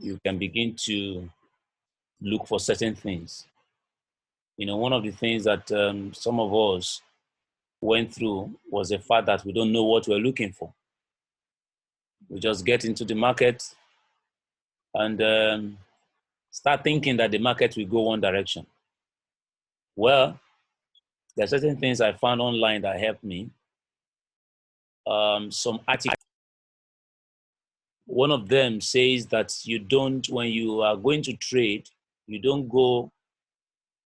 you can begin to look for certain things. One of the things that some of us went through was the fact that we don't know what we're looking for. We just get into the market and start thinking that the market will go one direction. Well, there are certain things I found online that helped me. Some articles. One of them says that when you are going to trade, you don't go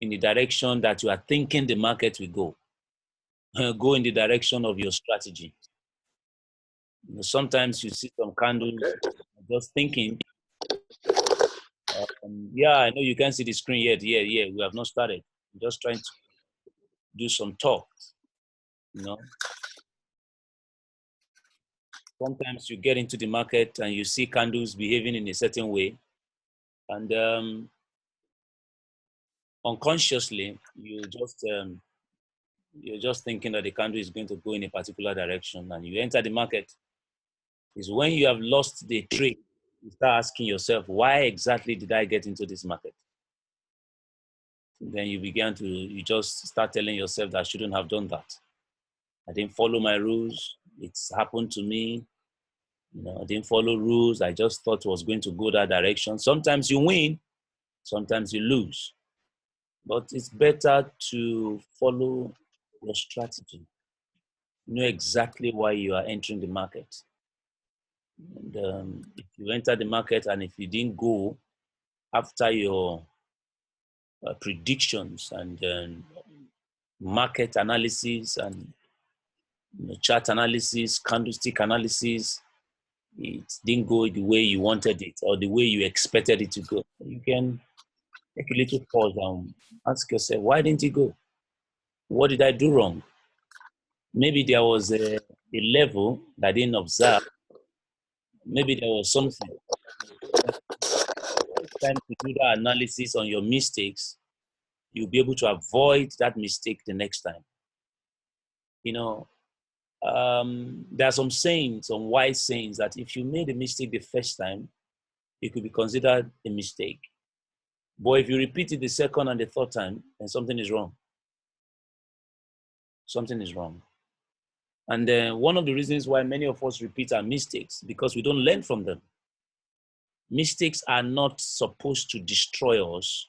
in the direction that you are thinking the market will go. Go in the direction of your strategy. Sometimes you see some candles, just thinking, yeah, I know you can't see the screen yet. Yeah, we have not started. I'm just trying to do some talk. Sometimes you get into the market and you see candles behaving in a certain way, and unconsciously you're just thinking that the candle is going to go in a particular direction, and you enter the market. Is when you have lost the trade, you start asking yourself, why exactly did I get into this market? Then you just start telling yourself that I shouldn't have done that. I didn't follow my rules. It's happened to me. I didn't follow rules. I just thought it was going to go that direction. Sometimes you win, sometimes you lose. But it's better to follow your strategy. Know exactly why you are entering the market. And if you enter the market and if you didn't go after your predictions and market analysis and chart analysis, candlestick analysis, it didn't go the way you wanted it or the way you expected it to go, you can take a little pause and ask yourself, why didn't it go? What did I do wrong? Maybe there was a level that I didn't observe. Maybe there was something. It's time to do that analysis on your mistakes. You'll be able to avoid that mistake the next time. There are some sayings, some wise sayings that if you made a mistake the first time, it could be considered a mistake. But if you repeat it the second and the third time, then something is wrong. Something is wrong. And one of the reasons why many of us repeat our mistakes, because we don't learn from them. Mistakes are not supposed to destroy us.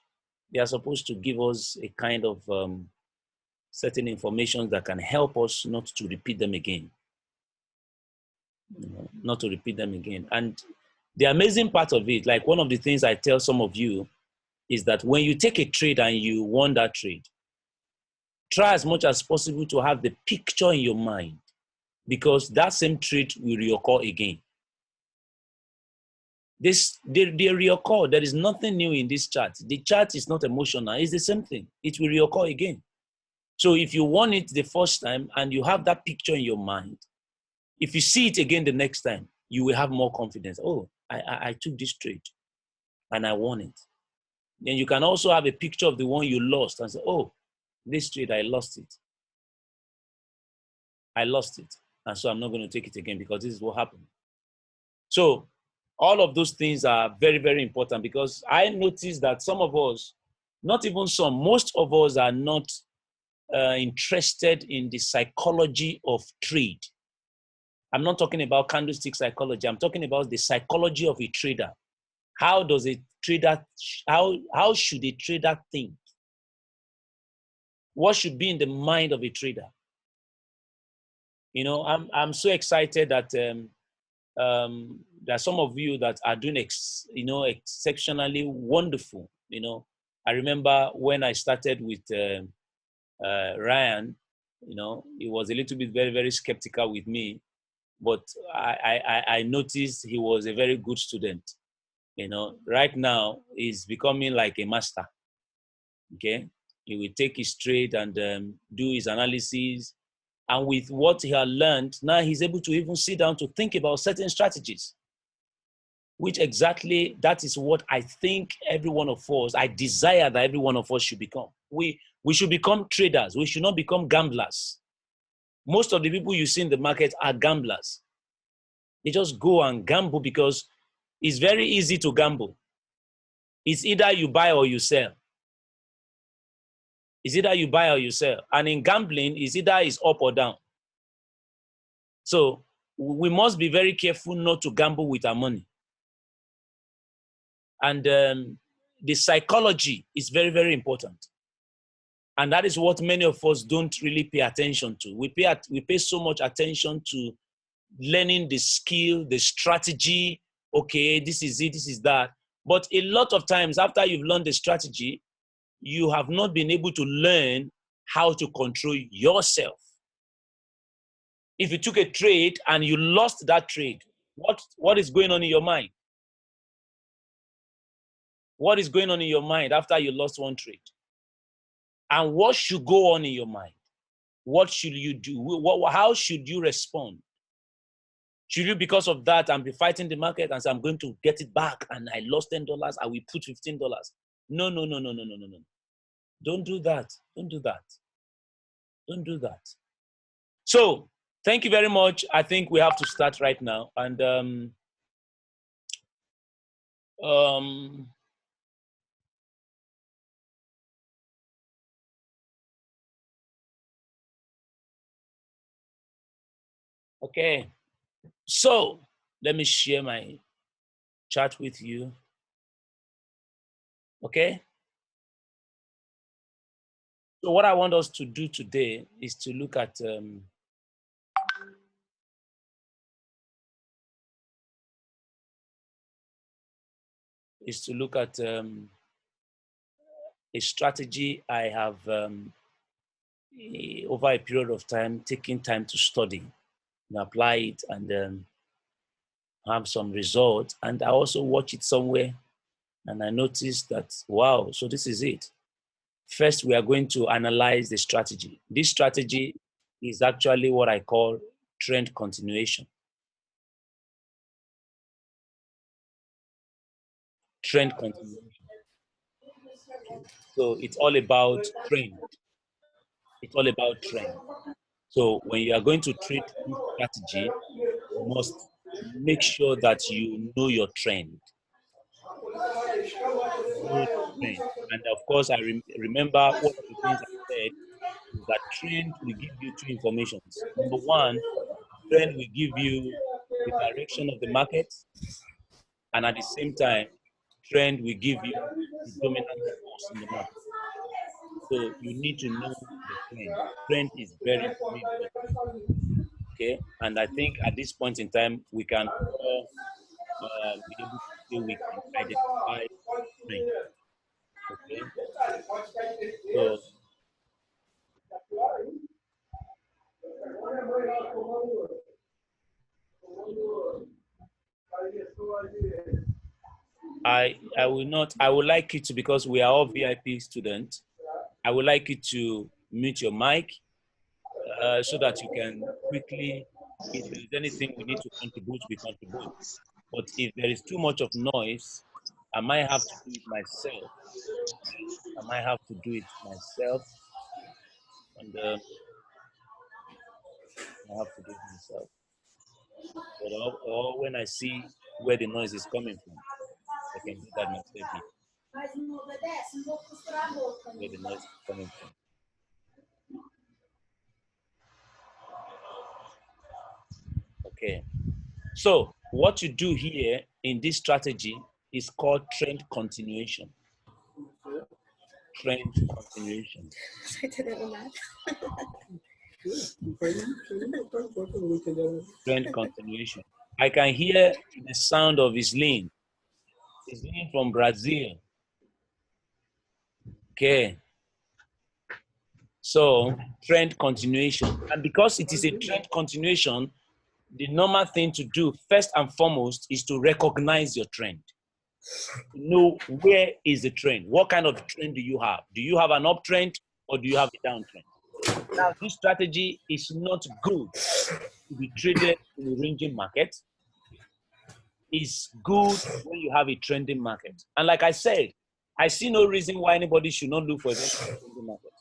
They are supposed to give us a kind of certain information that can help us not to repeat them again. Not to repeat them again. And the amazing part of it, like one of the things I tell some of you, is that when you take a trade and you won that trade, try as much as possible to have the picture in your mind, because that same trade will reoccur again. They reoccur. There is nothing new in this chart. The chart is not emotional. It's the same thing. It will reoccur again. So if you won it the first time and you have that picture in your mind, if you see it again the next time, you will have more confidence. Oh, I took this trade and I won it. Then you can also have a picture of the one you lost and say, oh, this trade, I lost it. I lost it. And so I'm not going to take it again because this is what happened. So all of those things are very, very important, because I noticed that some of us, not even some, most of us are not interested in the psychology of trade. I'm not talking about candlestick psychology. I'm talking about the psychology of a trader. How does a trader, how should a trader think? What should be in the mind of a trader? I'm so excited that there are some of you that are doing exceptionally wonderful. I remember when I started with Ryan, he was a little bit very, very skeptical with me, but I noticed he was a very good student. Right now he's becoming like a master. Okay, he will take his trade and do his analysis, and with what he had learned, now he's able to even sit down to think about certain strategies, which exactly, that is what I think every one of us, I desire that every one of us should become. We should become traders. We should not become gamblers. Most of the people you see in the market are gamblers. They just go and gamble because It's very easy to gamble. It's either you buy or you sell. It's either you buy or you sell. And in gambling, it's either it's up or down. So we must be very careful not to gamble with our money. And the psychology is very, very important. And that is what many of us don't really pay attention to. We pay so much attention to learning the skill, the strategy. Okay, this is it, this is that. But a lot of times after you've learned the strategy, you have not been able to learn how to control yourself. If you took a trade and you lost that trade, what is going on in your mind? What is going on in your mind after you lost one trade? And what should go on in your mind? What should you do? How should you respond? Should you, because of that, and be fighting the market and say, I'm going to get it back and I lost $10, I will put $15? No. Don't do that. Don't do that. Don't do that. So, thank you very much. I think we have to start right now. And okay. So, let me share my chat with you. Okay? So what I want us to do today is to look at a strategy I have over a period of time taken time to study and apply it and have some results. And I also watch it somewhere and I noticed that, wow, so this is it. First, we are going to analyze the strategy. This strategy is actually what I call trend continuation. Trend continuation. So it's all about trend. It's all about trend. So when you are going to treat this strategy, you must make sure that you know your trend. Know the trend. And of course, I remember one of the things I said is that trend will give you two informations. Number one, trend will give you the direction of the market, and at the same time, trend will give you the dominant force in the market. So you need to know the trend. Trend is very, very important. Okay, and I think at this point in time, we can all be able to say we can identify trend. Okay, so I will not. I would like you to, because we are all VIP students. I would like you to mute your mic so that you can quickly, if there is anything we need to contribute, we contribute. But if there is too much of noise, I might have to do it myself. And I have to do it myself. But or when I see where the noise is coming from, I can do that myself here. Where the noise is coming from. Okay. So what you do here in this strategy is called trend continuation. Trend continuation. Trend continuation. I can hear the sound of his lean. He's lean from Brazil. Okay. So trend continuation. And because it is a trend continuation, the normal thing to do first and foremost is to recognize your trend. Know where is the trend. What kind of trend do you have? Do you have an uptrend or do you have a downtrend? Now, this strategy is not good to be traded in a ranging market. It's good when you have a trending market. And like I said, I see no reason why anybody should not look for a trending market.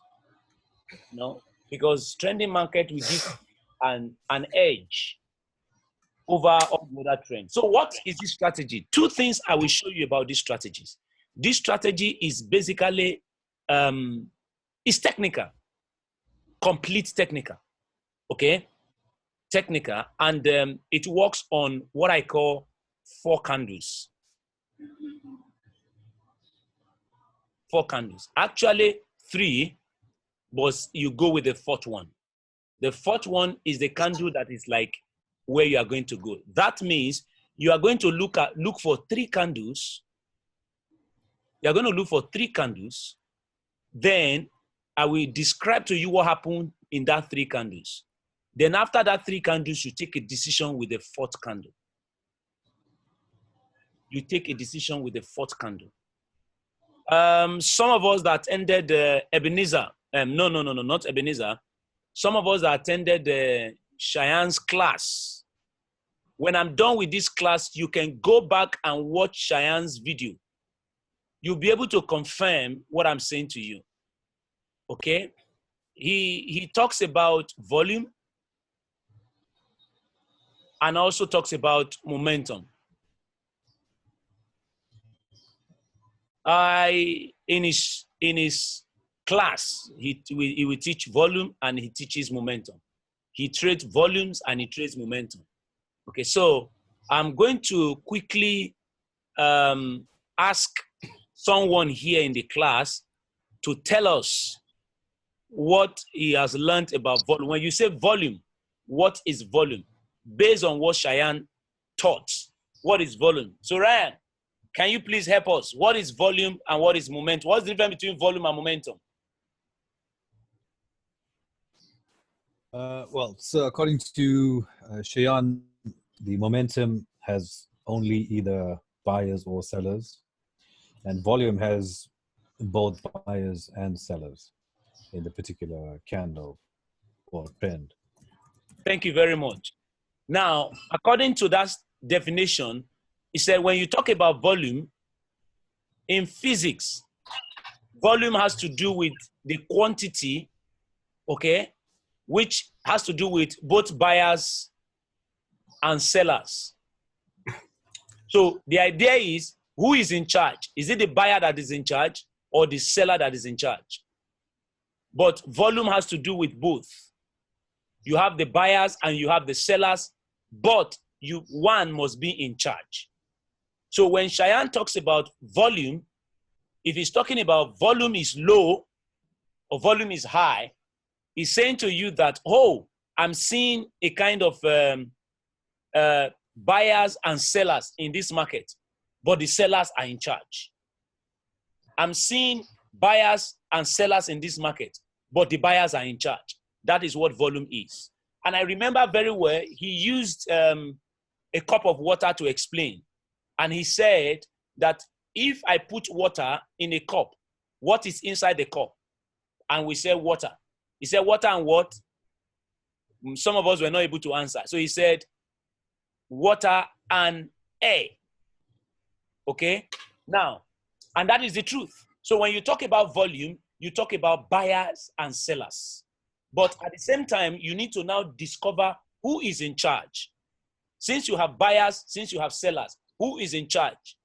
No, because trending market will give an edge. over all the other trends. So what is this strategy? Two things I will show you about these strategies. This strategy is basically, it's technical, complete technical, okay? Technical, and it works on what I call 4 candles. 4 candles. Actually 3, but you go with the 4th one. The 4th one is the candle that is like where you are going to go. That means you are going to look for 3 candles. You are going to look for 3 candles. Then I will describe to you what happened in that 3 candles. Then after that 3 candles, you take a decision with the 4th candle. You take a decision with the 4th candle. Some of us that attended Ebenezer, no, not Ebenezer. Some of us that attended Cheyenne's class. When I'm done with this class, you can go back and watch Cheyenne's video. You'll be able to confirm what I'm saying to you. Okay? He talks about volume and also talks about momentum. In his class, he will teach volume and he teaches momentum. He trades volumes and he trades momentum. Okay, so I'm going to quickly ask someone here in the class to tell us what he has learned about volume. When you say volume, what is volume? Based on what Cheyenne taught, what is volume? So Ryan, can you please help us? What is volume and what is momentum? What's the difference between volume and momentum? Well, so according to Cheyenne, the momentum has only either buyers or sellers, and volume has both buyers and sellers in the particular candle or trend. Thank you very much. Now, according to that definition, he said when you talk about volume, in physics, volume has to do with the quantity, okay, which has to do with both buyers and sellers. So the idea is, who is in charge? Is it the buyer that is in charge or the seller that is in charge? But volume has to do with both. You have the buyers and you have the sellers, but one must be in charge. So when Cheyenne talks about volume, if he's talking about volume is low or volume is high, he's saying to you that, oh, I'm seeing a kind of buyers and sellers in this market, but the sellers are in charge. I'm seeing buyers and sellers in this market, but the buyers are in charge. That is what volume is. And I remember very well, he used a cup of water to explain. And he said that if I put water in a cup, what is inside the cup? And we said water. He said water and what? Some of us were not able to answer. So he said water and air. Okay? Now, and that is the truth. So when you talk about volume, you talk about buyers and sellers. But at the same time, you need to now discover who is in charge. Since you have buyers, since you have sellers, who is in charge?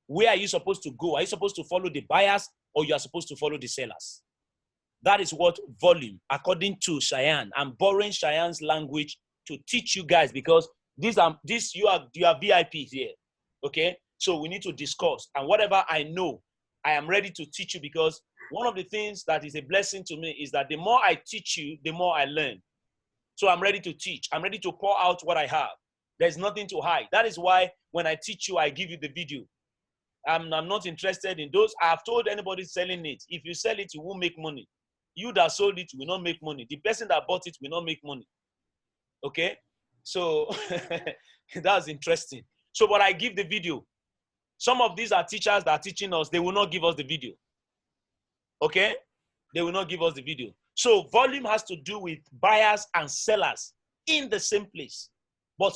Where are you supposed to go? Are you supposed to follow the buyers or you are supposed to follow the sellers? That is what volume, according to Cheyenne. I'm borrowing Cheyenne's language to teach you guys because you are VIPs here, okay? So we need to discuss. And whatever I know, I am ready to teach you because one of the things that is a blessing to me is that the more I teach you, the more I learn. So I'm ready to teach. I'm ready to pour out what I have. There's nothing to hide. That is why when I teach you, I give you the video. I'm not interested in those. I have told anybody selling it, if you sell it, you won't make money. You that sold it will not make money. The person that bought it will not make money. Okay? So that's interesting. So, but I give the video. Some of these are teachers that are teaching us. They will not give us the video. Okay? They will not give us the video. So volume has to do with buyers and sellers in the same place. But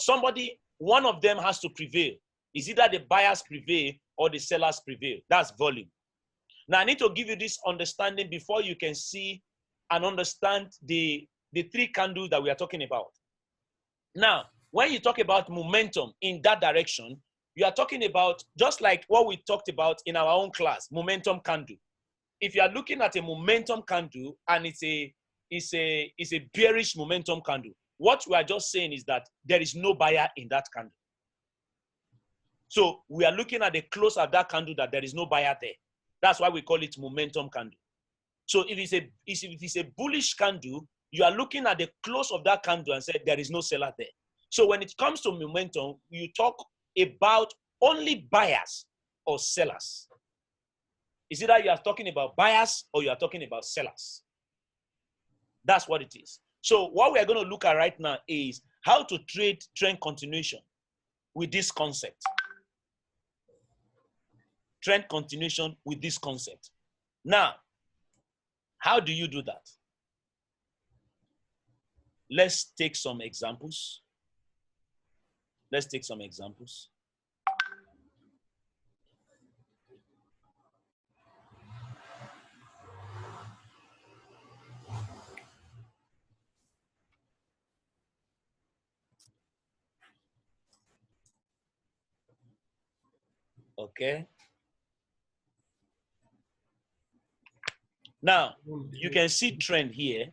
one of them has to prevail. Is either the buyers prevail or the sellers prevail. That's volume. Now, I need to give you this understanding before you can see and understand the 3 candles that we are talking about. Now, when you talk about momentum in that direction, you are talking about just like what we talked about in our own class, momentum candle. If you are looking at a momentum candle and it's a bearish momentum candle, what we are just saying is that there is no buyer in that candle. So we are looking at the close of that candle that there is no buyer there. That's why we call it momentum candle. So if it's a bullish candle, you are looking at the close of that candle and say there is no seller there. So when it comes to momentum, you talk about only buyers or sellers. Is it that you are talking about buyers or you are talking about sellers? That's what it is. So what we are going to look at right now is how to trade trend continuation with this concept. Trend continuation with this concept. Now, how do you do that? Let's take some examples. Let's take some examples. Okay. Now, you can see trend here,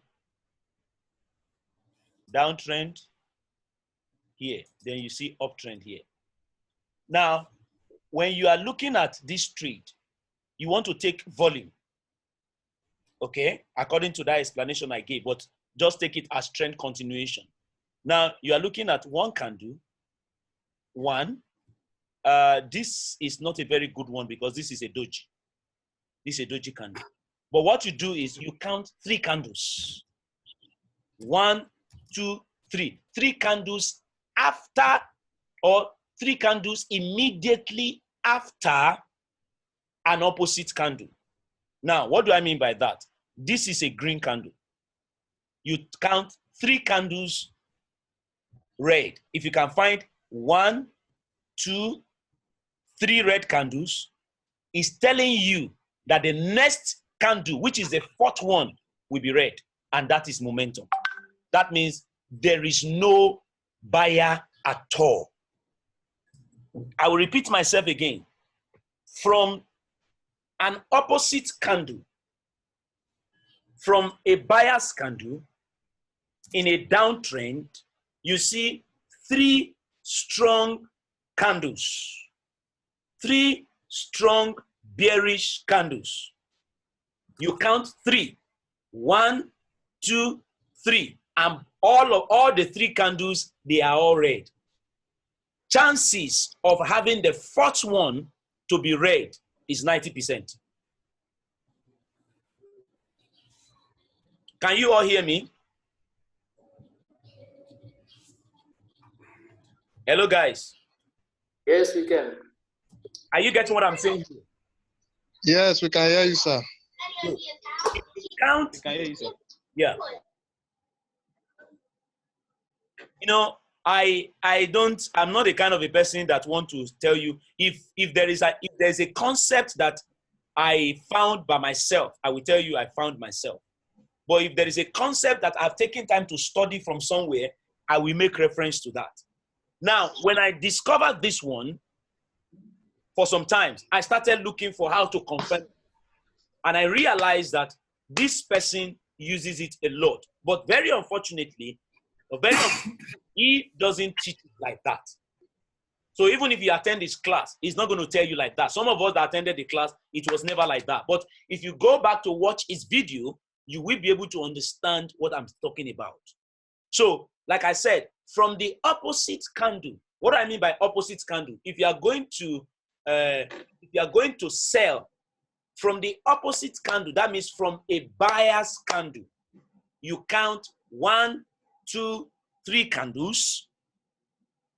downtrend here, then you see uptrend here. Now, when you are looking at this trade, you want to take volume, okay, according to that explanation I gave, but just take it as trend continuation. Now, you are looking at one candle, one. This is not a very good one because this is a doji. This is a doji candle. But what you do is you count 3 candles. 1, 2, 3. 3 candles after, or 3 candles immediately after an opposite candle. Now, what do I mean by that? This is a green candle. You count 3 candles red. If you can find 1, 2, 3 red candles, it's telling you that the next candle, which is the 4th one, will be red, and that is momentum. That means there is no buyer at all. I will repeat myself again. From an opposite candle, from a buyer's candle, in a downtrend, you see 3 strong candles, 3 strong bearish candles. You count 3. 1, 2, 3. And all the 3 candles, they are all red. Chances of having the 4th one to be red is 90%. Can you all hear me? Hello, guys. Yes, we can. Are you getting what I'm saying? Yes, we can hear you, sir. Count. We can hear you, sir. Yeah. You know, I'm not the kind of a person that want to tell you if there's a concept that I found by myself, I will tell you I found myself. But if there is a concept that I've taken time to study from somewhere, I will make reference to that. Now, when I discovered this one, for some time, I started looking for how to confirm. And I realized that this person uses it a lot. But very unfortunately, he doesn't teach it like that. So even if you attend his class, he's not going to tell you like that. Some of us that attended the class, it was never like that. But if you go back to watch his video, you will be able to understand what I'm talking about. So, like I said, from the opposite candle, what do I mean by opposite candle? If you are going to sell from the opposite candle, that means from a buyer's candle, you count 1, 2, 3 candles,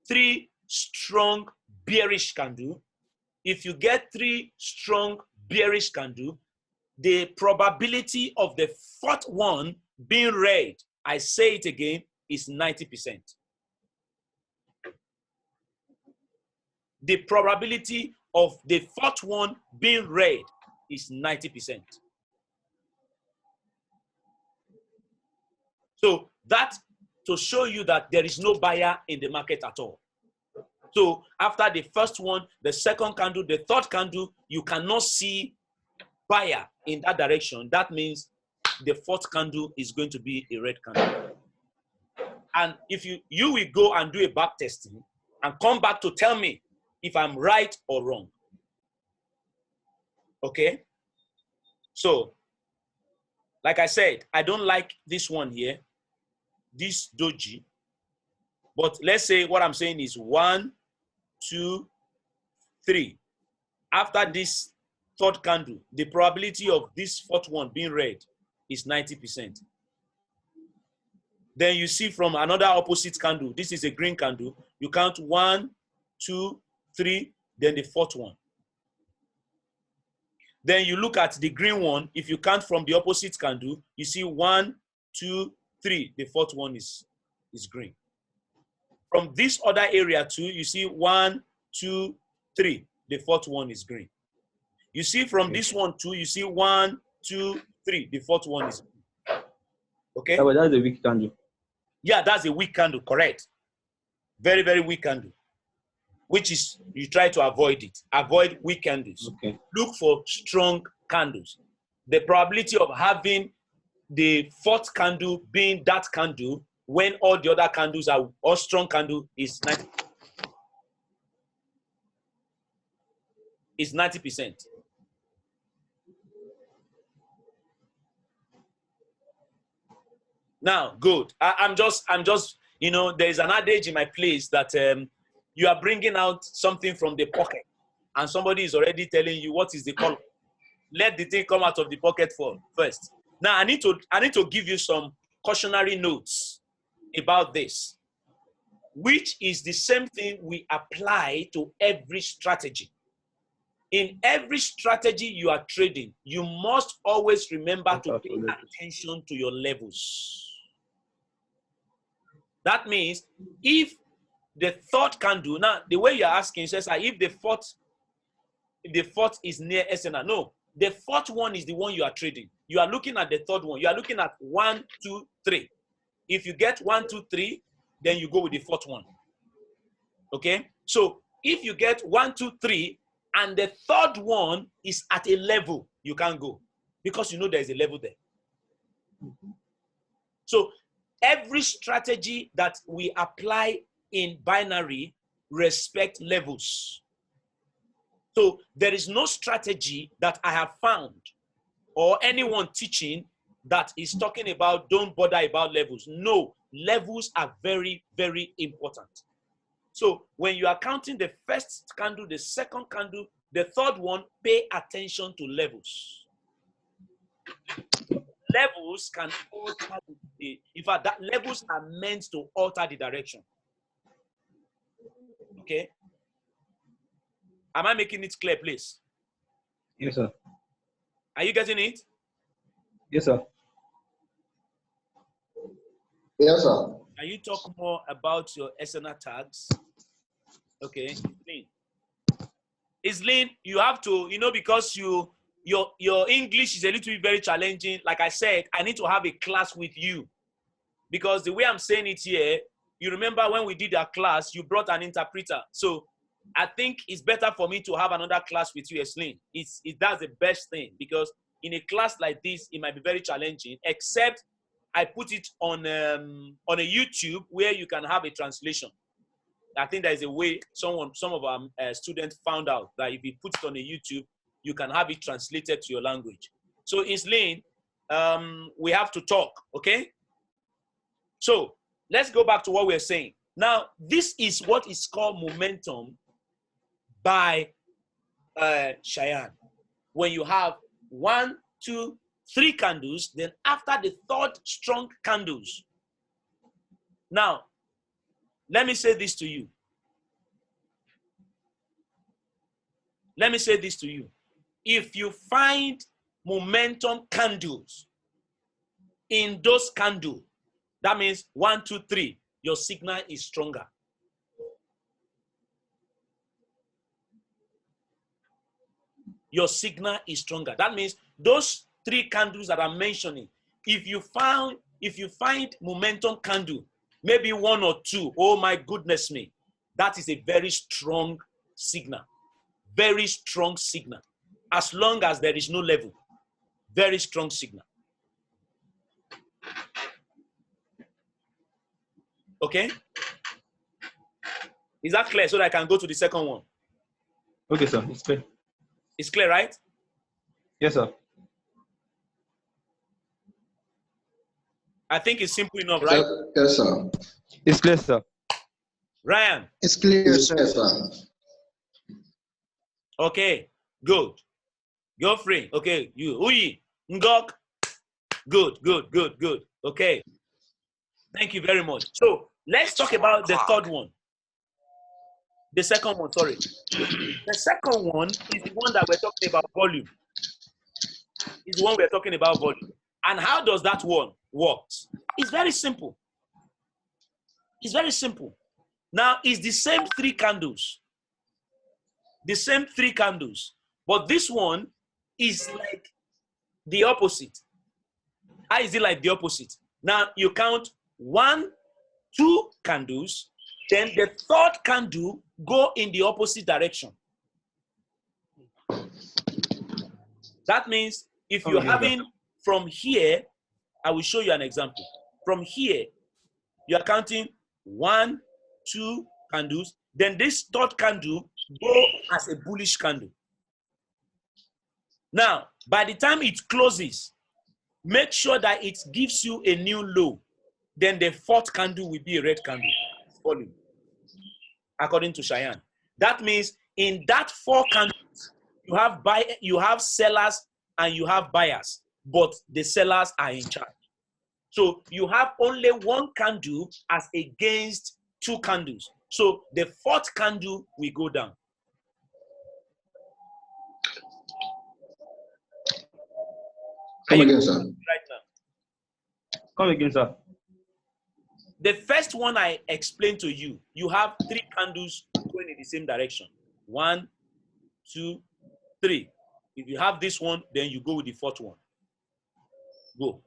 3 strong bearish candle. If you get 3 strong bearish candle, the probability of the 4th one being red, I say it again, is 90%. The probability of the 4th one being red is 90%. So that to show you that there is no buyer in the market at all. So after the first one, the second candle, the third candle, you cannot see buyer in that direction. That means the fourth candle is going to be a red candle. And if you will go and do a back testing and come back to tell me if I'm right or wrong. Okay? So, like I said, I don't like this one here, this doji. But let's say what I'm saying is 1, 2, 3. After this third candle, the probability of this fourth one being red is 90%. Then you see from another opposite candle, this is a green candle, you count 1, 2, 3, then the fourth one. Then you look at the green one, if you count from the opposite candle, you see 1, 2, 3, the fourth one is green. From this other area too, you see 1, 2, 3, the fourth one is green. You see from this one too, you see 1, 2, 3, the fourth one is green. Okay? Yeah, but that's a weak candle. Yeah, that's a weak candle, correct. Very, very weak candle. Which is, you try to avoid it. Avoid weak candles. Okay. Look for strong candles. The probability of having the fourth candle being that candle when all the other candles are all strong candle is 90%. Is 90%. Now, good. I'm just, you know, there is an adage in my place that you are bringing out something from the pocket and somebody is already telling you what is the color. Let the thing come out of the pocket first. Now, I need to give you some cautionary notes about this, which is the same thing we apply to every strategy. In every strategy you are trading, you must always remember to pay attention to your levels. That means if the third candle, now the way you're asking says if the fourth is near SNR. No, the fourth one is the one you are trading. You are looking at the third one. You are looking at 1, 2, 3. If you get 1, 2, 3, then you go with the fourth one. Okay? So if you get 1, 2, 3, and the third one is at a level, you can't go because you know there's a level there. So every strategy that we apply in binary respect levels. So there is no strategy that I have found or anyone teaching that is talking about don't bother about levels. No, levels are very, very important. So when you are counting the first candle, the second candle, the third one, pay attention to levels. Levels can alter in fact, that levels are meant to alter the direction. Okay? Am I making it clear, please? Yes, sir. Are you getting it? Yes, sir. Yes, sir. Can you talk more about your SNR tags? Okay, Islin, you have to, you know, because your English is a little bit very challenging. Like I said, I need to have a class with you because the way I'm saying it here, you remember when we did our class, you brought an interpreter. So I think it's better for me to have another class with you, Islin. That's the best thing because in a class like this, it might be very challenging, except I put it on a YouTube where you can have a translation. I think there is a way some of our students found out that if you put it on a YouTube, you can have it translated to your language. So, Islin, we have to talk, okay? So, let's go back to what we're saying. Now, this is what is called momentum by Cheyenne. When you have 1, 2, 3 candles, then after the third strong candles. Now, let me say this to you. Let me say this to you. If you find momentum candles in those candles, that means 1, 2, 3, your signal is stronger. Your signal is stronger. That means those 3 candles that I'm mentioning, if you find momentum candle maybe 1 or 2, oh my goodness me, that is a very strong signal. Very strong signal. As long as there is no level, very strong signal. Okay? Is that clear? So that I can go to the second one. Okay, sir. It's clear. It's clear, right? Yes, sir. I think it's simple enough, right? Yes, sir. It's clear, sir. Ryan. It's clear, Yes, sir. sir. Okay, good. You're free. Okay, you. Uyi. Ngok. Good, good, good, good. Okay. Thank you very much. So let's talk about the third one. The second one, sorry. The second one is the one that we're talking about volume. Is the one we're talking about volume. And how does that one work? It's very simple. It's very simple. Now, it's the same 3 candles. The same 3 candles. But this one is like the opposite. How is it like the opposite? Now, you count 1, 2 candles. Then the third candle go in the opposite direction. That means if you're having from here, I will show you an example. From here, you're counting 1, 2 candles. Then this third candle go as a bullish candle. Now, by the time it closes, make sure that it gives you a new low. Then the fourth candle will be a red candle. Volume. According to Cheyenne. That means in that 4 candles, you have sellers and you have buyers, but the sellers are in charge. So you have only 1 candle as against 2 candles. So the 4th candle will go down. Come again, sir. Right now. Come again, sir. The first one I explained to you, you have 3 candles going in the same direction. 1, 2, 3. If you have this one, then you go with the 4th one. Go.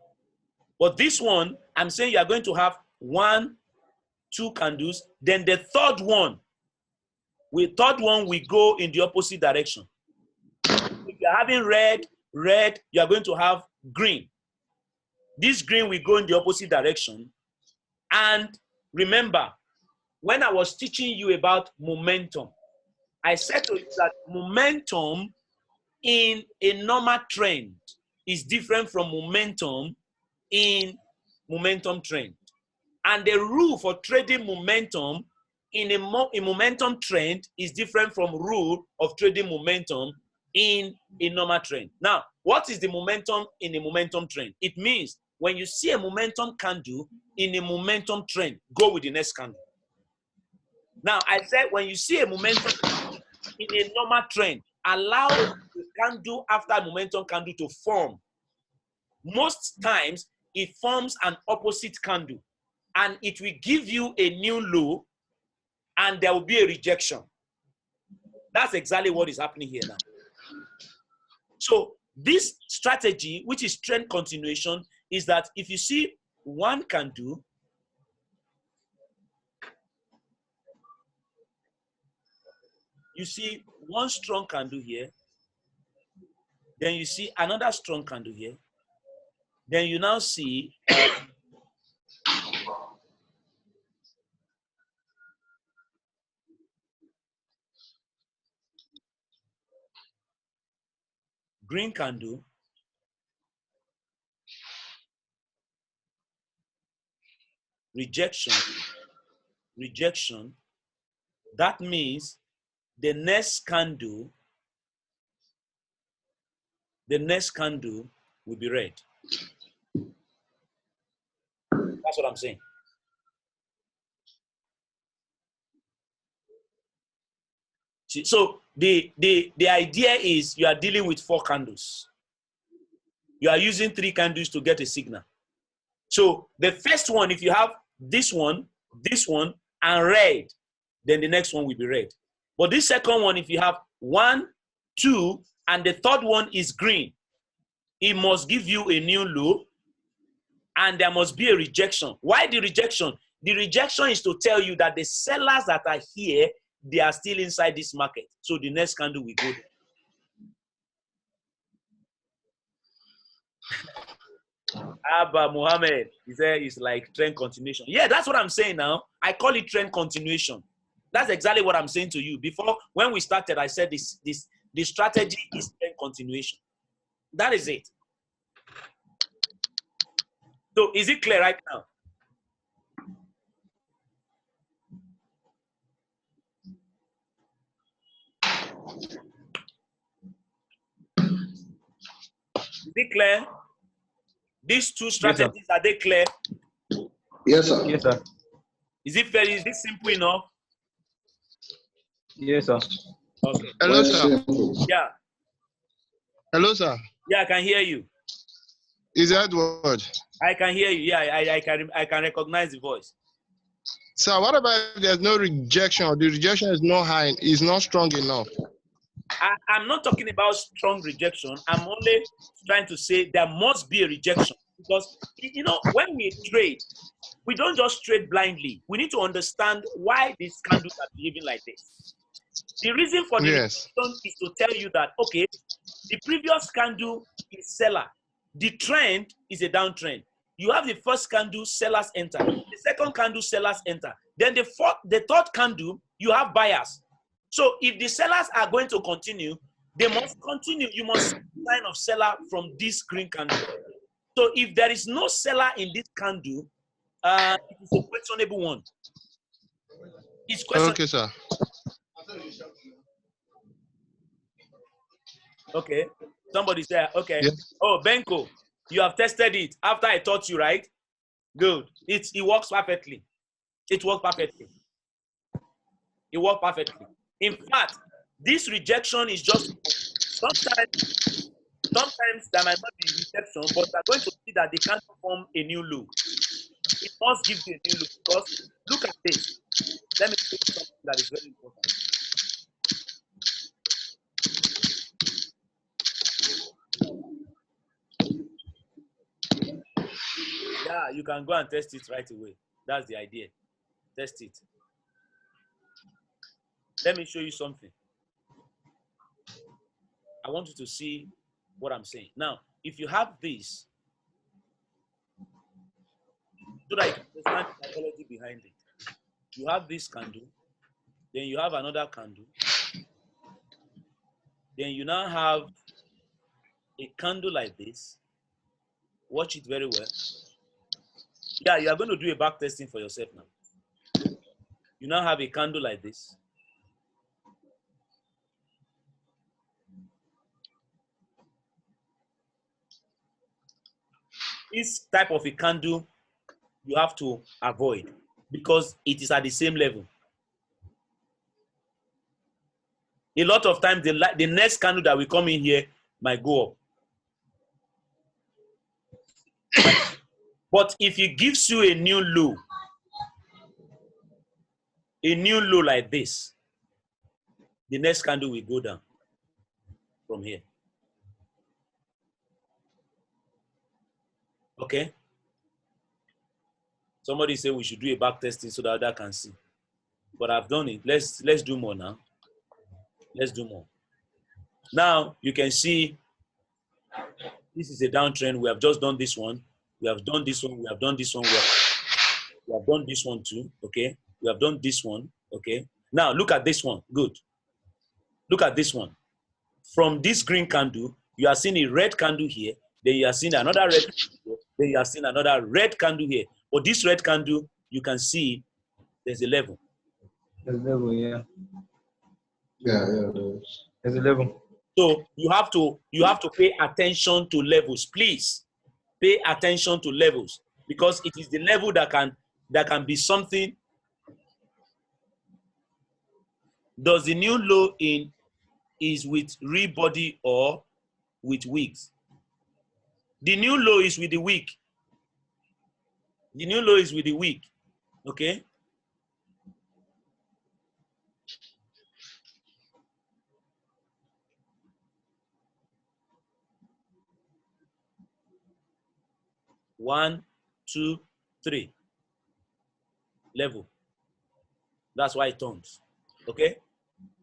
But this one, I'm saying you are going to have 1, 2 candles. Then the third one will go in the opposite direction. If you're having red, you are going to have green. This green will go in the opposite direction. And remember, when I was teaching you about momentum, I said to you that momentum in a normal trend is different from momentum in momentum trend. And the rule for trading momentum in a momentum trend is different from rule of trading momentum in a normal trend. Now, what is the momentum in a momentum trend? It means when you see a momentum candle in a momentum trend, go with the next candle. Now, I said when you see a momentum in a normal trend, allow the candle after momentum candle to form. Most times, it forms an opposite candle, and it will give you a new low, and there will be a rejection. That's exactly what is happening here now. So this strategy, which is trend continuation, is that if you see 1 candle, you see 1 strong candle here, then you see another strong candle here, then you now see green candle, rejection. That means the next candle will be red. That's what I'm saying. So the idea is you are dealing with 4 candles. You are using 3 candles to get a signal. So the first one, if you have this one, and red, then the next one will be red. But this second one, if you have 1, 2, and the third one is green, it must give you a new low, and there must be a rejection. Why the rejection? The rejection is to tell you that the sellers that are here, they are still inside this market. So the next candle will go down. Abba Muhammad, he said it's like trend continuation. Yeah, that's what I'm saying now. I call it trend continuation. That's exactly what I'm saying to you. Before, when we started, I said the strategy is trend continuation. That is it. So is it clear right now? Is it clear? These two strategies, are they clear? Yes, sir. Yes, sir. Is it fair? Is it simple enough? Yes, sir. Okay. Hello, Very sir. simple. Yeah. Hello, sir. Yeah, I can hear you. Is Edward? I can hear you. Yeah, I can recognize the voice. Sir, what about if there's no rejection or the rejection is not high, is not strong enough? I'm not talking about strong rejection. I'm only trying to say there must be a rejection. Because, you know, when we trade, we don't just trade blindly. We need to understand why these candles are behaving like this. The reason for the Yes. rejection is to tell you that, okay, the previous candle is seller. The trend is a downtrend. You have the first candle, sellers enter. The second candle, sellers enter. Then the third candle, you have buyers. So if the sellers are going to continue, they must continue. You must see the sign of seller from this green candle. So if there is no seller in this candle, it is a questionable one. It's questionable. Okay, sir. Okay. Somebody said, okay. Yes. Oh, Benko, you have tested it after I taught you, right? Good. It works perfectly. It works perfectly. It works perfectly. In fact, this rejection is just sometimes there might not be rejection, but we're going to see that they can't form a new loop. It must give you a new loop because look at this. Let me show you something that is very important. Yeah, you can go and test it right away. That's the idea. Test it. Let me show you something. I want you to see what I'm saying. Now, if you have this, so that you can understand the psychology behind it. You have this candle, then you have another candle, then you now have a candle like this. Watch it very well. Yeah, you are going to do a back testing for yourself now. You now have a candle like this. This type of a candle you have to avoid because it is at the same level. A lot of times, the next candle that will come in here might go up. But if it gives you a new low like this, the next candle will go down from here. Okay? Somebody said we should do a back testing so that other can see. But I've done it. Let's do more now. Let's do more. Now you can see this is a downtrend. We have just done this one. We have done this one. We have done this one. We have done this one too. Okay. We have done this one. Okay. Now look at this one. Good. Look at this one. From this green candle, you are seeing a red candle here. Then you are seeing another red candle here. Then you are seeing another red candle here. But this red candle, you can see there's a level. There's a level, yeah. Yeah. There's a level. So you have to pay attention to levels, please. Pay attention to levels because it is the level that can be something. Does the new low in is with real body or with wicks? The new low is with the wick. The new low is with the wick. Okay. One, two, three. level. That's why it turns. Okay?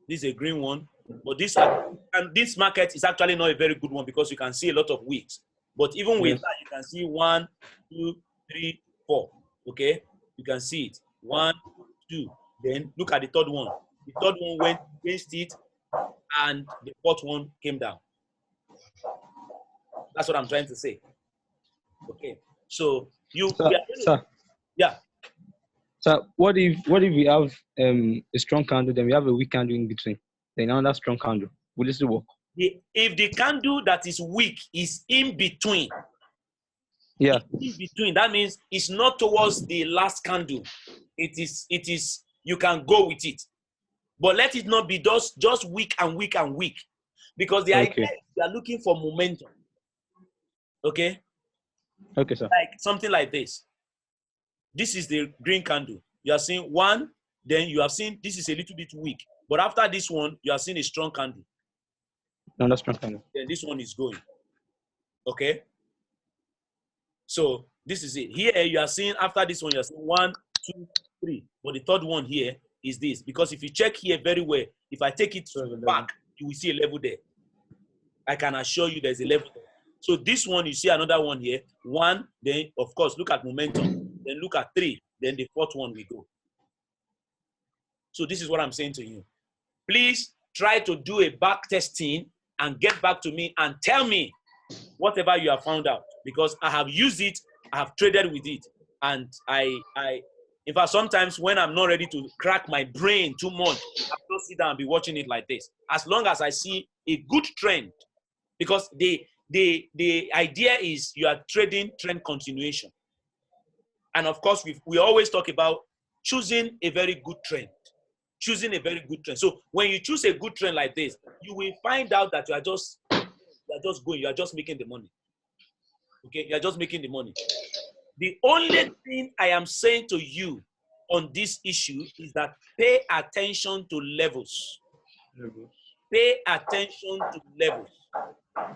This is a green one. But this market is actually not a very good one because you can see a lot of wicks. But even with that, you can see 1, 2, 3, 4. Okay? You can see it. 1, 2. Then look at the third one. The third one went against it, and the fourth one came down. That's what I'm trying to say. Okay. So Sir. Yeah. So what if we have a strong candle, then we have a weak candle in between, then another strong candle? Will it still work? If the candle that is weak is in between, yeah, in between, that means it's not towards the last candle. It is. You can go with it, but let it not be just weak and weak and weak, because the idea is you are looking for momentum. Okay. Okay, sir. Like something like this. This is the green candle. You are seeing one, then you have seen this is a little bit weak. But after this one, you are seeing a strong candle. Another strong candle. Then this one is going. Okay? So this is it. Here you are seeing after this one, you are seeing 1, 2, 3. But the third one here is this. Because if you check here very well, if I take it back, you will see a level there. I can assure you there's a level there. So this one, you see another one here. 1, then of course, look at momentum. Then look at 3. Then the fourth one we go. So this is what I'm saying to you. Please try to do a back testing and get back to me and tell me whatever you have found out. Because I have used it, I have traded with it. And in fact, sometimes when I'm not ready to crack my brain too much, I just sit down and be watching it like this. As long as I see a good trend. Because the idea is you are trading trend continuation. And of course, we always talk about choosing a very good trend. Choosing a very good trend. So when you choose a good trend like this, you will find out that you are just going, you are just making the money. Okay, you are just making the money. The only thing I am saying to you on this issue is that pay attention to levels. Pay attention to levels.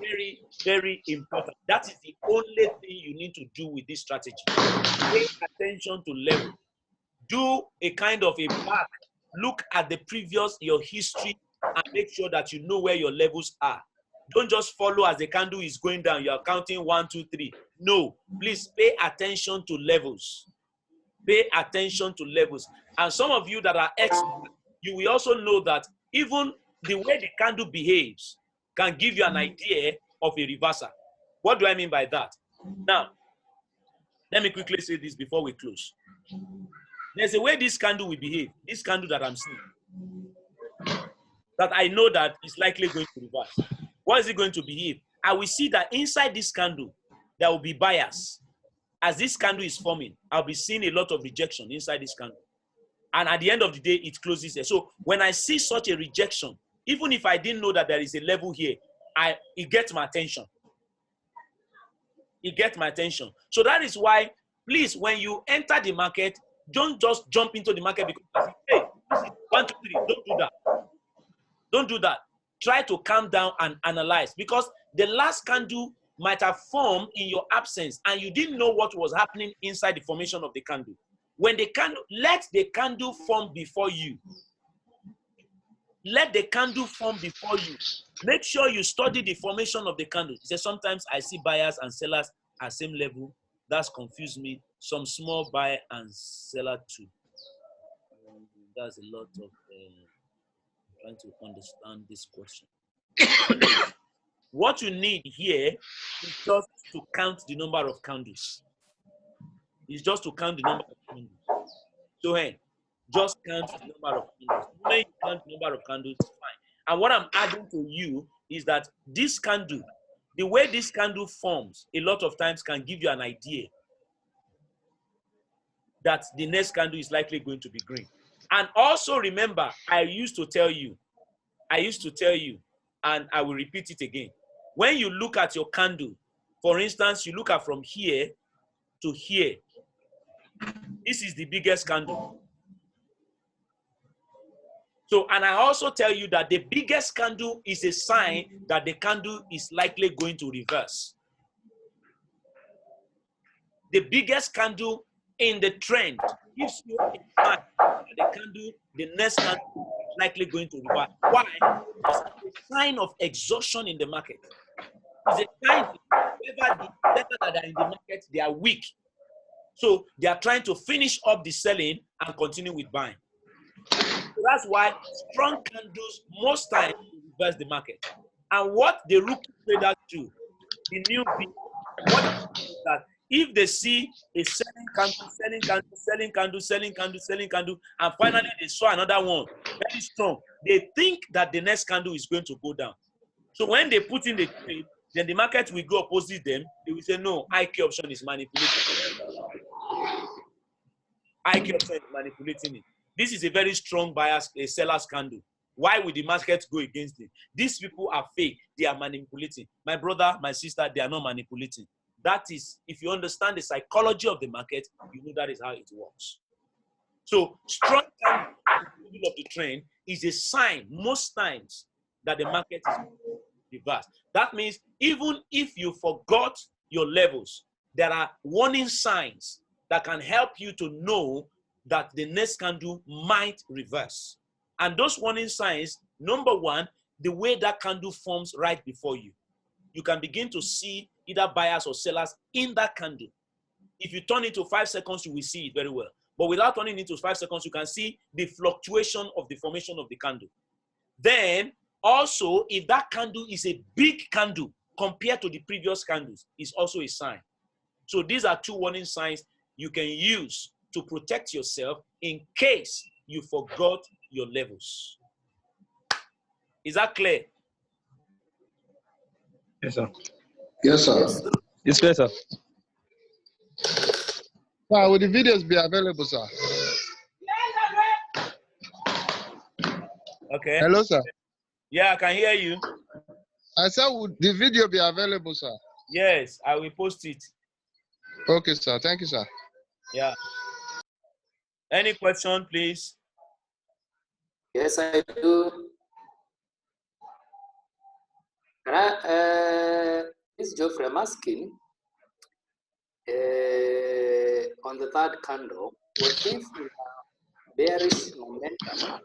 Very, very important. That is the only thing you need to do with this strategy. Pay attention to levels. Do a kind of a back. Look at the previous, your history, and make sure that you know where your levels are. Don't just follow as the candle is going down. You are counting 1, 2, 3. No, please pay attention to levels. Pay attention to levels. And some of you that are experts, you will also know that even the way the candle behaves can give you an idea of a reversal. What do I mean by that? Now, let me quickly say this before we close. There's a way this candle will behave, this candle that I'm seeing, that I know that is likely going to reverse. What is it going to behave? I will see that inside this candle, there will be bias. As this candle is forming, I'll be seeing a lot of rejection inside this candle. And at the end of the day, it closes there. So when I see such a rejection, even if I didn't know that there is a level here, it gets my attention. It gets my attention. So that is why, please, when you enter the market, don't just jump into the market because, hey, this is 1, 2, 3. Don't do that. Don't do that. Try to calm down and analyze, because the last candle might have formed in your absence and you didn't know what was happening inside the formation of the candle. When the candle, let the candle form before you. Let the candle form before you. Make sure you study the formation of the candle. He says, sometimes I see buyers and sellers at same level. That's confused me. Some small buyer and seller too. That's a lot of trying to understand this question. What you need here is just to count the number of candles. It's just to count the number of candles. So hey, just count the number of candles. When you count the number of candles, it's fine. And what I'm adding to you is that this candle, the way this candle forms, a lot of times can give you an idea that the next candle is likely going to be green. And also remember, I used to tell you, and I will repeat it again. When you look at your candle, for instance, you look at from here to here. This is the biggest candle. So, and I also tell you that the biggest candle is a sign that the candle is likely going to reverse. The biggest candle in the trend gives you a sign that the candle, the next candle is likely going to reverse. Why? It's a sign of exhaustion in the market. It's a sign that whoever the sellers that are in the market, they are weak. So they are trying to finish up the selling and continue with buying. So that's why strong candles most times reverse the market. And what the rookie traders do, the newbie, what they do is that if they see a selling candle, selling candle, selling candle, selling candle, selling candle, and finally they saw another one very strong, they think that the next candle is going to go down. So when they put in the trade, then the market will go opposite them. They will say, no, IK option is manipulating. IK option is manipulating it. This is a very strong buyer's, a seller's candle. Why would the market go against it? These people are fake. They are manipulating. My brother, my sister, they are not manipulating. That is, if you understand the psychology of the market, you know that is how it works. So strong candle in the middle of the trend is a sign most times that the market is reversed. That means even if you forgot your levels, there are warning signs that can help you to know that the next candle might reverse. And those warning signs, number one, the way that candle forms right before you. You can begin to see either buyers or sellers in that candle. If you turn it to 5 seconds, you will see it very well. But without turning it to 5 seconds, you can see the fluctuation of the formation of the candle. Then, also, if that candle is a big candle compared to the previous candles, it's also a sign. So these are two warning signs you can use to protect yourself in case you forgot your levels. Is that clear? Yes, sir. Yes, sir. It's clear, sir. Sir, will the videos be available, sir? Okay. Hello, sir. Yeah, I can hear you. I said, would the video be available, sir? Yes, I will post it. Okay, sir. Thank you, sir. Yeah. Any question, please? Yes, I do. This is Geoffrey, I'm asking, on the third candle, what if we have bearish momentum?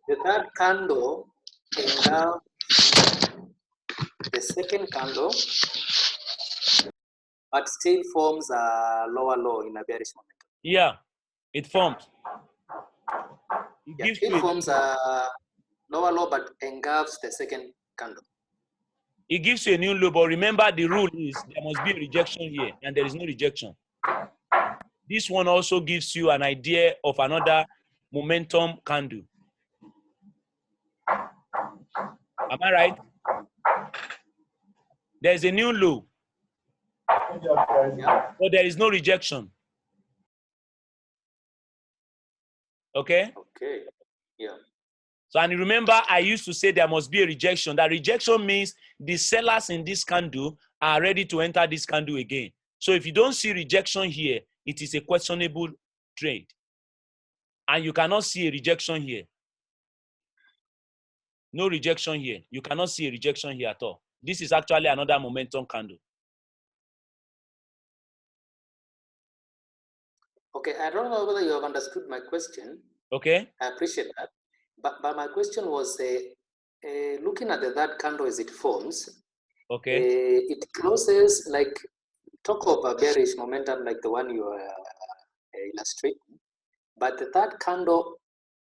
The third candle engulfs the second candle, but still forms a lower low in a bearish momentum. Yeah, it forms. It Yeah, gives it you forms a lower low, but engulfs the second candle. it gives you a new low, but remember the rule is there must be a rejection here, and there is no rejection. This one also gives you an idea of another momentum candle. Am I right? There's a new low, Yeah. but there is no rejection. Okay? Okay. Yeah. So, and remember, I used to say there must be a rejection. That rejection means the sellers in this candle are ready to enter this candle again. So if you don't see rejection here, it is a questionable trade. And you cannot see a rejection here. No rejection here. You cannot see a rejection here at all. This is actually another momentum candle. Okay, I don't know whether you have understood my question. Okay? I appreciate that. But my question was, looking at the third candle as it forms, Okay. it closes like, talk of a bearish momentum like the one you are illustrating, but the third candle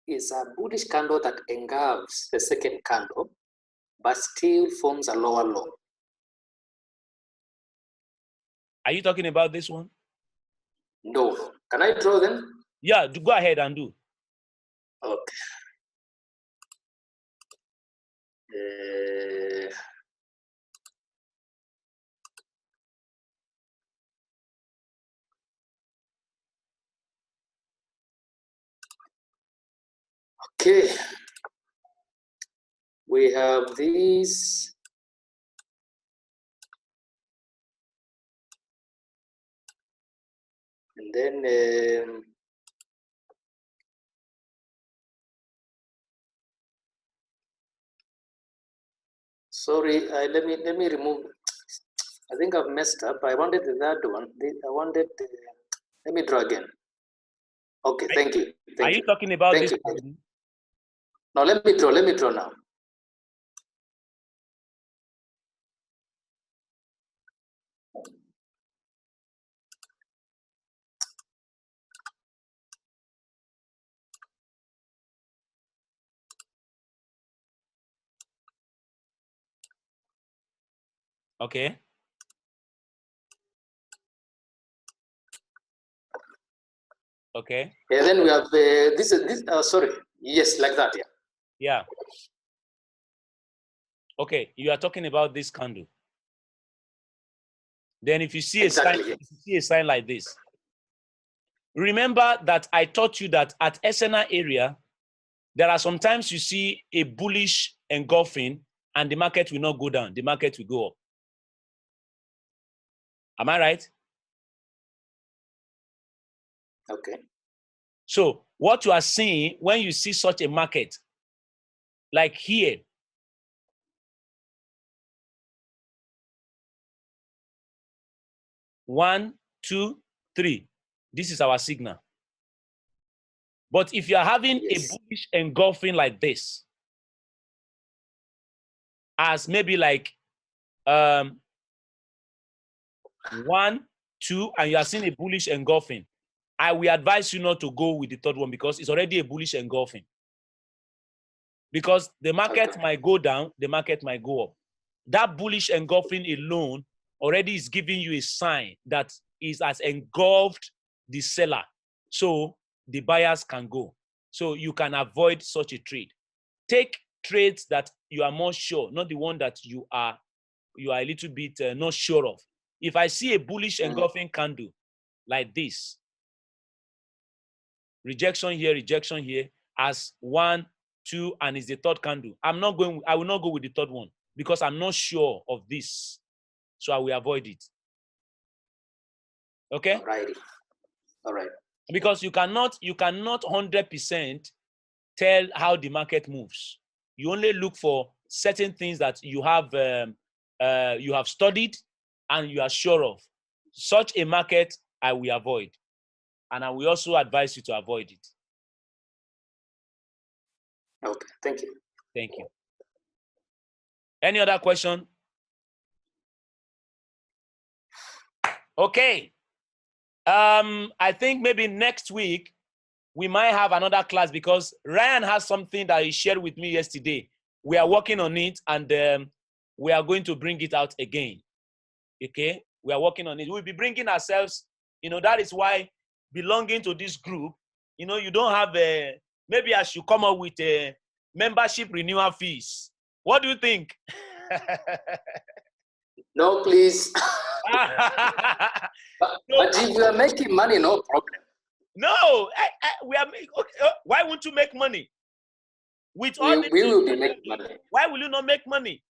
is a bullish candle that engulfs the second candle, but still forms a lower low. Are you talking about this one? No. Can I draw them? Yeah, go ahead and do. Okay. Okay. We have these. And then sorry, let me remove. I think I've messed up. I wanted the third one. I wanted Let me draw again. Okay, thank you. Are you talking about Thank this? you. Now let me draw now. Okay. Okay. And then we have this. Sorry. Yes, like that. Yeah. Yeah. Okay. You are talking about this candle. Then if you see Exactly, a sign, yeah. if you see a sign like this, remember that I taught you that at SNR area, there are sometimes you see a bullish engulfing and the market will not go down. The market will go up. Am I right? Okay. So what you are seeing when you see such a market, like here, one, two, three, this is our signal. But if you are having a bullish engulfing like this, as maybe like 1, 2, and you are seeing a bullish engulfing, I will advise you not to go with the third one because it's already a bullish engulfing. Because the market might go down, the market might go up. That bullish engulfing alone already is giving you a sign that it has engulfed the seller. So the buyers can go. So you can avoid such a trade. Take trades that you are more sure, not the one that you are a little bit not sure of. If I see a bullish engulfing candle like this, rejection here as 1, 2, and is the third candle, I will not go with the third one because I'm not sure of this. So I will avoid it. Okay? All right. Because you cannot 100% tell how the market moves. You only look for certain things that you have studied and you are sure of. Such a market I will avoid, and I will also advise you to avoid it. Okay, thank you. Thank you. Any other question? Okay. I think maybe next week we might have another class because Ryan has something that he shared with me yesterday. We are working on it and we are going to bring it out again. Okay? We are working on it. We'll be bringing ourselves, that is why belonging to this group, you don't have maybe I should come up with a membership renewal fees. What do you think? No, please. But if you are making money, no problem. No, we are. Okay, why won't you make money? With all we will be making money. Why will you not make money?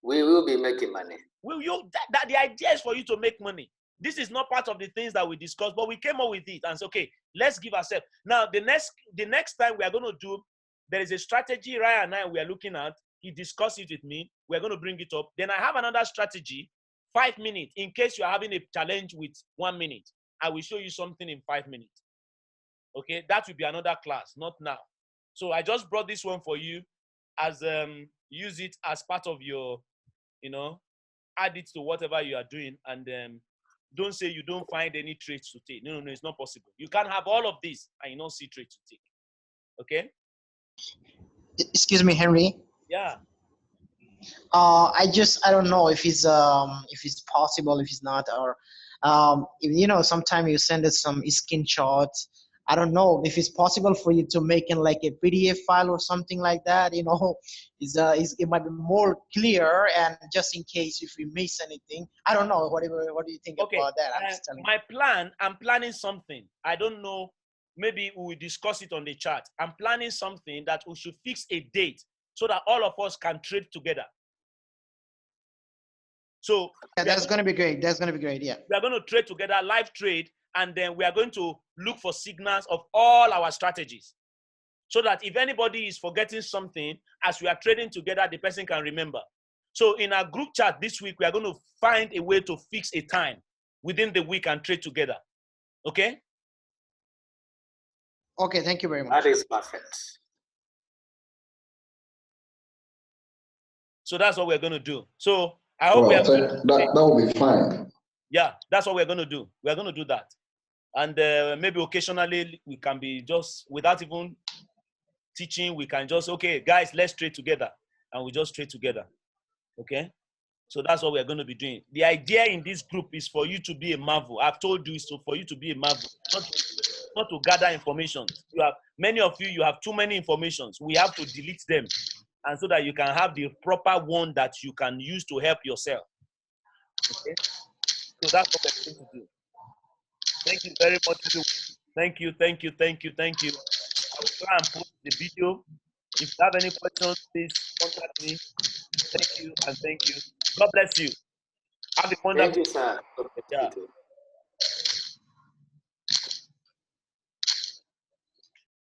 We will be making money. Will you? That the idea is for you to make money. This is not part of the things that we discussed, but we came up with it and said, okay, let's give ourselves. Now, the next time we are going to do, there is a strategy Ryan and I we are looking at. He discussed it with me. We're going to bring it up. Then I have another strategy, 5 minutes, in case you are having a challenge with 1 minute. I will show you something in 5 minutes. Okay, that will be another class, not now. So I just brought this one for you as use it as part of your, add it to whatever you are doing, and don't say you don't find any trades to take. No, it's not possible. You can't have all of this and you don't see trades to take. Okay? Excuse me, Henry. Yeah. I don't know if it's possible, if it's not, or sometimes you send us some screenshots. I don't know if it's possible for you to make in like a PDF file or something like that. It might be more clear, and just in case if we miss anything, I don't know. What do you think about that? I'm planning something. I don't know. Maybe we will discuss it on the chat. I'm planning something that we should fix a date so that all of us can trade together. So yeah, that's going to be great. That's going to be great. Yeah. We are going to trade together, live trade, and then we are going to look for signals of all our strategies. So that if anybody is forgetting something, as we are trading together, the person can remember. So in our group chat this week, we are going to find a way to fix a time within the week and trade together. Okay? Okay, thank you very much. That is perfect. So that's what we're going to do. So I hope we Well, are that will be fine. yeah, that's what we're going to do. We're going to do that. And maybe occasionally we can be just, without even teaching, we can just, okay, guys, let's trade together. And we just trade together. Okay? So that's what we're going to be doing. The idea in this group is for you to be a marvel. I've told you, so for you to be a marvel, not to gather information. You have many of you, you have too many informations. We have to delete them, and so that you can have the proper one that you can use to help yourself. Okay? So that's what we're going to do. Thank you very much, everyone. Thank you, thank you, thank you, thank you. I will try and post the video. If you have any questions, please contact me. Thank you and thank you. God bless you. Have a Thank wonderful you, sir. God bless you yeah. too.